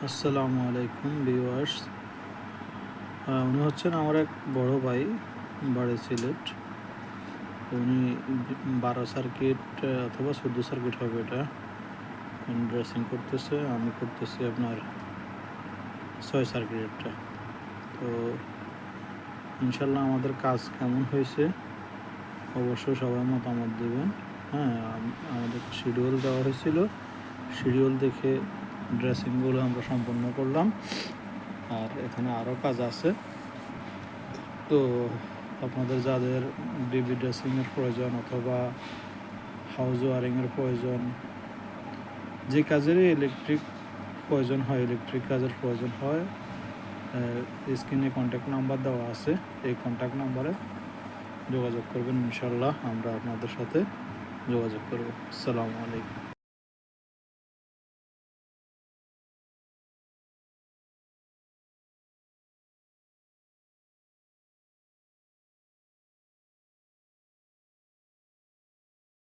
আসসালামু আলাইকুম ভিউয়ার্স। উনি হচ্ছেন আমার এক বড় ভাই, বাড়ি সিলেট। তো উনি 12 সার্কিট অথবা 14 সার্কিট হবে এটা ড্রেসিং করতেছে। আমি করতেছি আপনার 6 সার্কিটেরটা। তো ইনশাল্লাহ আমাদের কাজ কেমন হয়েছে অবশ্যই সবাই মতামত দেবেন। হ্যাঁ, আমাদের শিডিউল দেওয়া হয়েছিল, শিডিউল দেখে ড্রেসিংগুলো আমরা সম্পন্ন করলাম। আর এখানে আরও কাজ আছে। তো আপনাদের যাদের ডিবি ড্রেসিংয়ের প্রয়োজন অথবা হাউস ওয়ারিংয়ের প্রয়োজন, যে কাজেরই ইলেকট্রিক প্রয়োজন হয়, ইলেকট্রিক কাজের প্রয়োজন হয়, স্ক্রিনে কন্ট্যাক্ট নাম্বার দেওয়া আছে। এই কন্ট্যাক্ট নাম্বারে যোগাযোগ করবেন, ইনশাল্লাহ আমরা আপনাদের সাথে যোগাযোগ করব। আসসালামু আলাইকুম।